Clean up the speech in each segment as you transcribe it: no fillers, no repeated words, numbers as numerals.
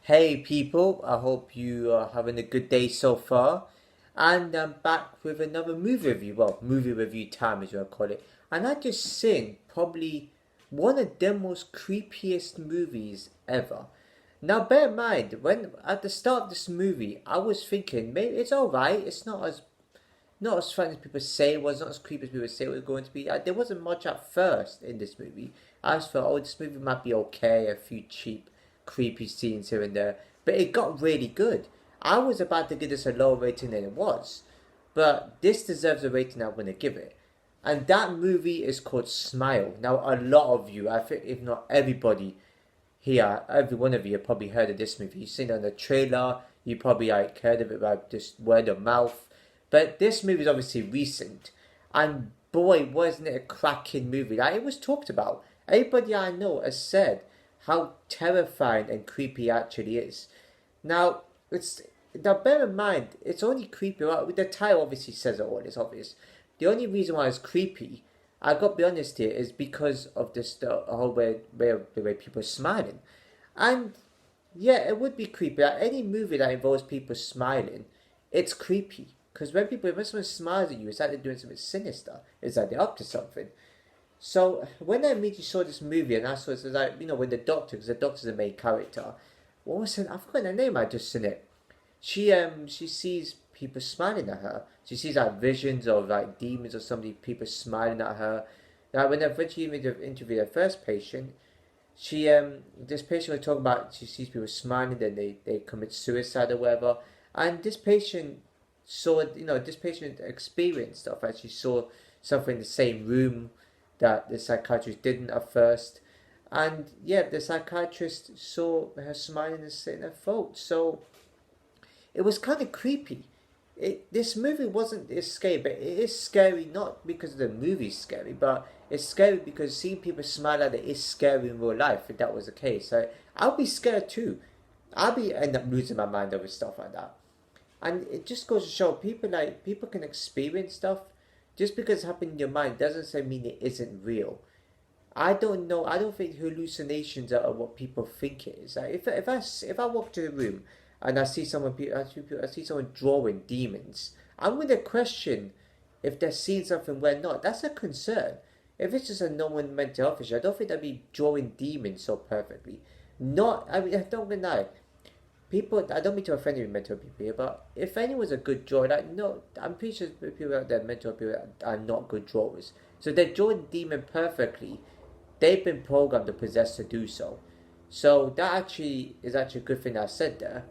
Hey people, I hope you are having a good day so far. And I'm back with another movie review. Well, movie review time is what I call it. And I just seen probably one of the most creepiest movies ever. Now bear in mind, when at the start of this movie, I was thinking maybe it's alright, it's not as fun as people say it was, not as creepy as people say it was going to be. There wasn't much at first in this movie. I just thought, oh, this movie might be okay, a few cheap, creepy scenes here and there, but it got really good. I was about to give this a lower rating than it was, but this deserves a rating I'm going to give it. And that movie is called Smile. Now, a lot of you, I think, if not everybody here, every one of you have probably heard of this movie. You've seen it on the trailer, you probably heard of it by just word of mouth. But this movie is obviously recent, and boy, wasn't it a cracking movie! Like it was talked about. Everybody I know has said how terrifying and creepy it actually is. Now, it's now bear in mind, it's only creepy. Well, the title obviously says it all. It's obvious. The only reason why it's creepy, I got to be honest here, is because of this the whole the way people are smiling, and yeah, it would be creepy. Like any movie that involves people smiling, it's creepy. Because when someone smiles at you, it's like they're doing something sinister. It's like they're up to something. So when I immediately saw this movie and I saw it, like when the doctor, because the doctor's the main character, what was her? I've forgotten her name. I just seen it. She sees people smiling at her. She sees like visions of like demons or somebody people smiling at her. Like when she interviewed her first patient, she this patient was talking about she sees people smiling, then they commit suicide or whatever. And this patient saw this patient experienced stuff. Like she saw something in the same room that the psychiatrist didn't at first. And yeah, the psychiatrist saw her smiling and sitting her throat. So it was kind of creepy. This movie wasn't as scary, but it is scary not because the movie's scary, but it's scary because seeing people smile at it is scary in real life. If that was the case, so I'll be scared too. I'll be end up losing my mind over stuff like that. And it just goes to show people can experience stuff just because it happened in your mind doesn't say mean it isn't real. I don't know. I don't think hallucinations are what people think it is. Like if I walk to a room and I see someone drawing demons, I'm gonna question if they're seeing something we're not. That's a concern. If it's just a normal mental health issue, I don't think they'd be drawing demons so perfectly. Not, I mean, I don't deny people. I don't mean to offend any mental people here, but if anyone's a good drawer, like no, I'm pretty sure people out there, mental people are not good drawers. So they're drawing demon perfectly. They've been programmed to possess to do so. So that actually is actually a good thing that I said there,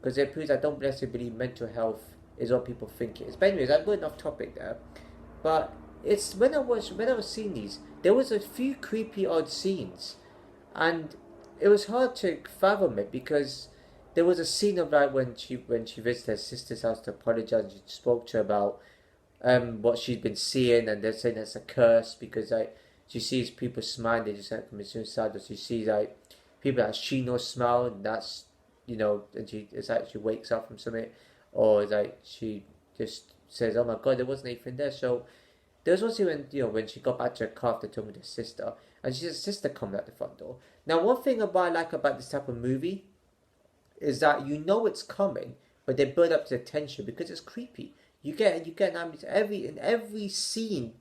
because it proves I don't necessarily believe mental health is what people think it is. But anyways, I'm going off topic there. But it's when I was seeing these, there was a few creepy odd scenes, and it was hard to fathom it because there was a scene of like when she visited her sister's house to apologize. And she spoke to her about what she'd been seeing, and they're saying it's a curse because like she sees people smile, they just like commit suicide, or she sees like people that she knows smile, and that's and it's like she wakes up from something, or it's like she just says, "Oh my God, there wasn't anything there." So there was also when she got back to her car after talking to her sister, and she said, "Sister coming out the front door." Now, one thing I like about this type of movie is that you know it's coming, but they build up to the tension because it's creepy. You get an ambience in every scene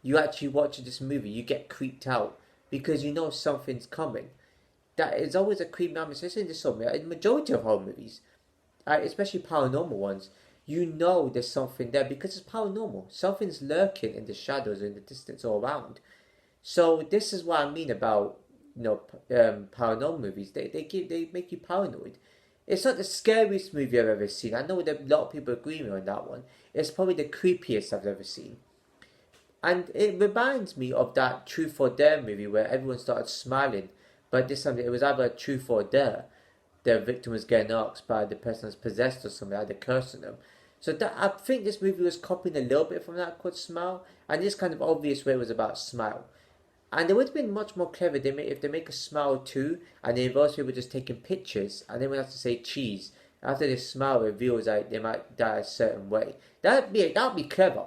you actually watch this movie. You get creeped out because you know something's coming. That is always a creepy ambience, especially in this sort of majority of horror movies, especially paranormal ones. You know there's something there because it's paranormal. Something's lurking in the shadows or in the distance or around. So this is what I mean about paranormal movies. They make you paranoid. It's not the scariest movie I've ever seen. I know that a lot of people agree with me on that one. It's probably the creepiest I've ever seen. And it reminds me of that Truth or Dare movie where everyone started smiling, but this time it was either Truth or Dare. The victim was getting asked by the person that's possessed or something, had a curse on them. So that I think this movie was copying a little bit from that called Smile, and this kind of obvious way was about Smile. And it would have been much more clever if they make a Smile too, and they involve people just taking pictures, and then we have to say cheese. After this Smile reveals like they might die a certain way. That'd be clever.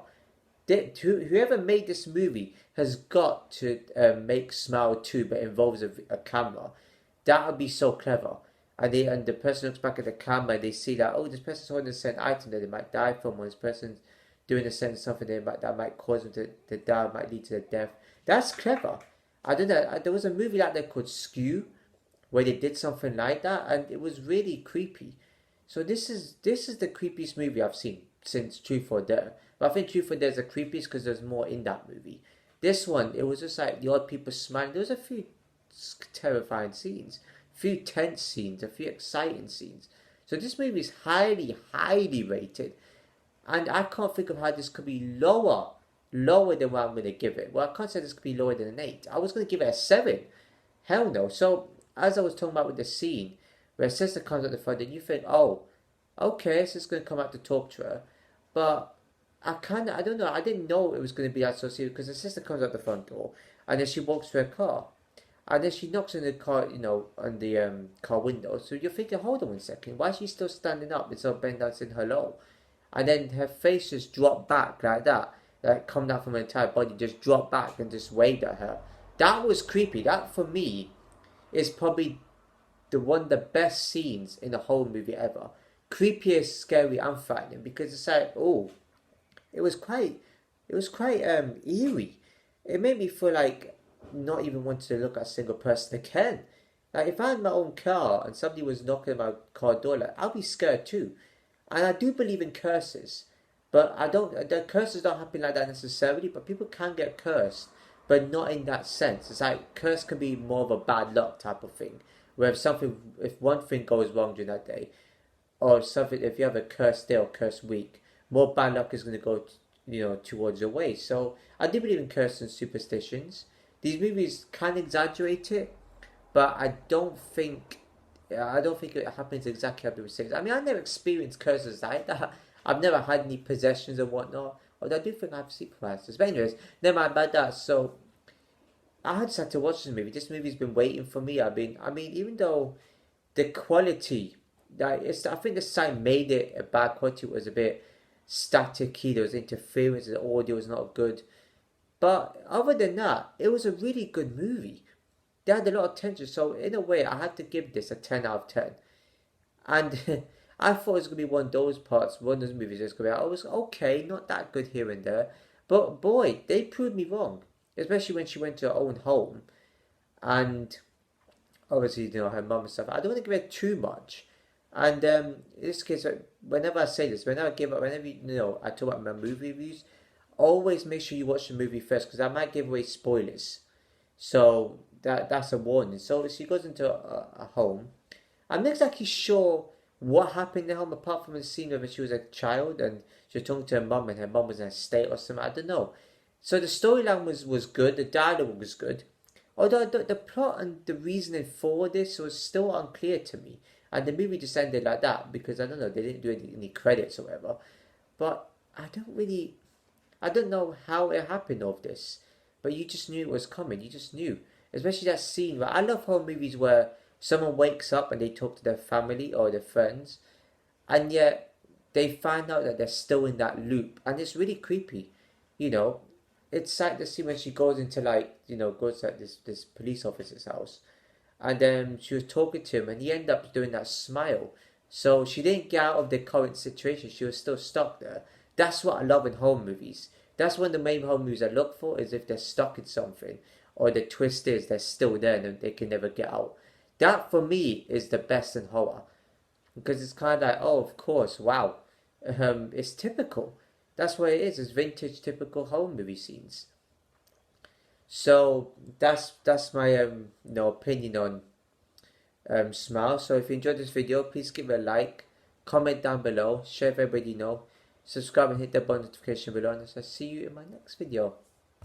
Whoever made this movie has got to make Smile 2, but involves a camera. That would be so clever. and the person looks back at the camera and they see that, oh, this person's holding a certain item that they might die from, or this person's doing a certain something that might cause them to die, might lead to their death. That's clever. I don't know. There was a movie like that called Skew where they did something like that, and it was really creepy. So this is the creepiest movie I've seen since Truth or Dare. But I think Truth or Dare is the creepiest because there's more in that movie. This one, it was just like the odd people smiling. There was a few terrifying scenes, a few tense scenes, a few exciting scenes. So this movie is highly, highly rated, and I can't think of how this could be lower than what I'm going to give it. Well, I can't say this could be lower than an 8. I was going to give it a 7. Hell no. So, as I was talking about with the scene, where sister comes at the front, and you think, oh, okay, sister's going to come out to talk to her. But I don't know, I didn't know it was going to be that so serious, because the sister comes out the front door, and then she walks to her car. And then she knocks on the car, on the car window. So you're thinking, hold on 1 second, why is she still standing up instead of bending down saying hello? And then her face just dropped back like that. Like, come down from her entire body, just dropped back and just waved at her. That was creepy. That, for me, is probably one of the best scenes in the whole movie ever. Creepiest, scary, and frightening, because it's like, oh, it was quite eerie. It made me feel like not even wanting to look at a single person again. Like, if I had my own car and somebody was knocking at my car door, like, I'd be scared too. And I do believe in curses, but the curses don't happen like that necessarily, but people can get cursed, but not in that sense. It's like, curse can be more of a bad luck type of thing, where if one thing goes wrong during that day, or something, if you have a cursed day or cursed week, more bad luck is going to go, towards your way. So I do believe in curses and superstitions. These movies can exaggerate it, but I don't think it happens exactly how people say it. I mean, I never experienced curses like that. I've never had any possessions and whatnot. Although I do think I have sleep paralysis. But anyways, never mind about that. So I just had to watch this movie. This movie's been waiting for me. I mean, even though the quality, I think the sign made it a bad quality. It was a bit staticky. There was interference. The audio was not good. But other than that, it was a really good movie. They had a lot of tension. So in a way, I had to give this a 10 out of 10. And I thought it was going to be one of those parts, one of those movies that's going to be, I was okay, not that good here and there. But boy, they proved me wrong. Especially when she went to her own home. And obviously, her mum and stuff. I don't want to give her too much. And in this case, whenever I say this, whenever I talk about my movie reviews, always make sure you watch the movie first, because I might give away spoilers. So that's a warning. So she goes into a home. I'm not exactly sure what happened in the home, apart from the scene when she was a child and she was talking to her mum and her mum was in a state or something. I don't know. So the storyline was good. The dialogue was good. Although the plot and the reasoning for this was still unclear to me. And the movie just ended like that because, I don't know, they didn't do any credits or whatever. But I don't know how it happened of this. But you just knew it was coming. You just knew. Especially that scene where I love horror movies where someone wakes up and they talk to their family or their friends, and yet they find out that they're still in that loop, and it's really creepy. It's like the scene when she goes into goes to this police officer's house, and then she was talking to him, and he ended up doing that smile. So she didn't get out of the current situation; she was still stuck there. That's what I love in horror movies. That's one of the main horror movies I look for, is if they're stuck in something, or the twist is they're still there and they can never get out. That for me is the best in horror, because it's kind of like, oh, of course, wow, it's typical. That's what it is. It's vintage, typical horror movie scenes. So that's my opinion on Smile. So if you enjoyed this video, please give it a like, comment down below, share with everybody subscribe and hit the bell notification below, and I'll see you in my next video.